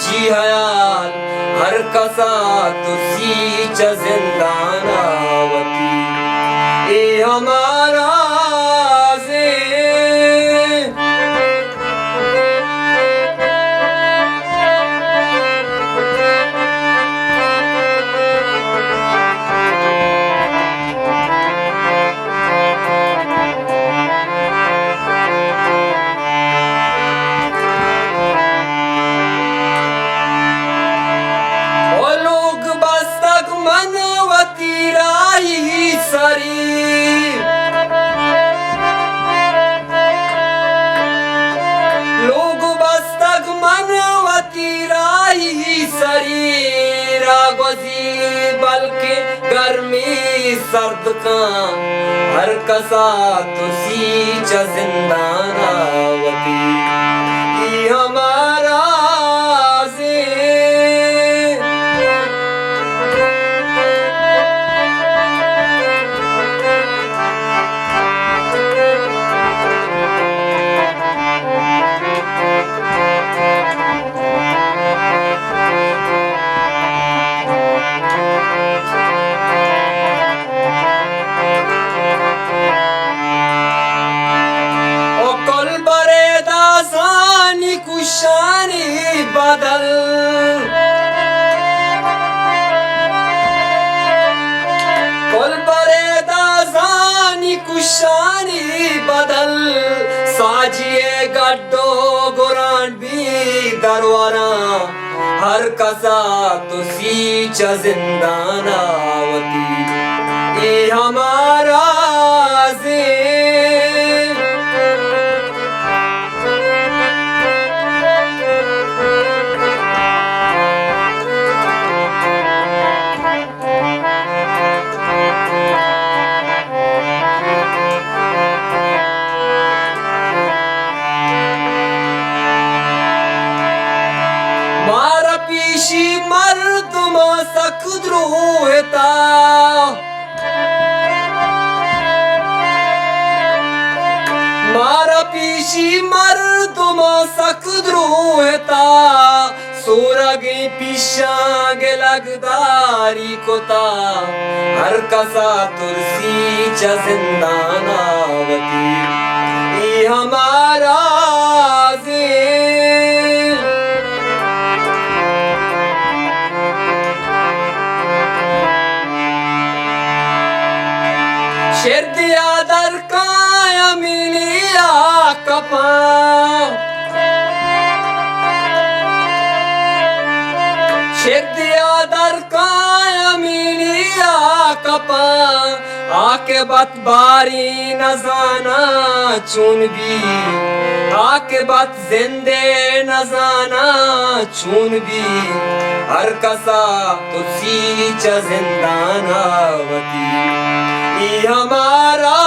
जी हयाल हर कसा तुसीच जिंदानावती ए हमारा लोग बस्तक मनवती राही शरीरा गुजी बल्कि गर्मी सर्द का हर कसा तुसीच जिंदानावती ई हमारा शानी बदल कुल बरेदा जानी कुशानी बदल साजिए गड्डो गुरान भी दरवारा हर कसा तुसीच जिंदानावती ये हमारा मर्दम सखद्रोहता मारा पीशी मर्दम सखद्रोहता सोरगे पिशागे लगदारी कोता हर कसा तुरसीच जिंदानावती ये हमारा शेर दिया दर काया मिलिया कपा शेर दिया दर काया मिलिया कपा आके बत बारी नजाना चुन भी आके बत जिंदे नजाना चुन भी हर कसा तुसीच जिंदानावती ये हमारा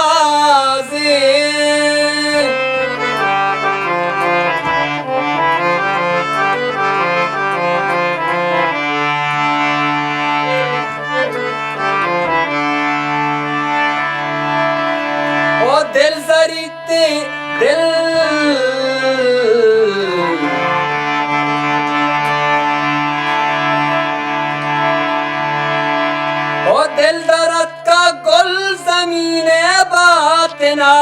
ओ दिल जरीते दिल ओ दिल दर्द का गुल ज़मीने बातना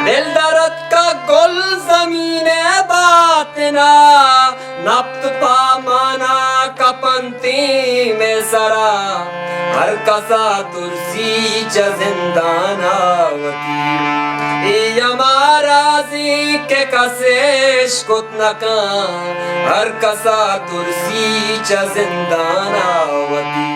दिल दर्द का गुल ज़मीने बातना नब्त पामाना कपंती में सरा हर कसा तुळशीच्या जिंदानावती यमाराजी के कसेश कुत नका हर कसा तुळशीच्या जिंदानावती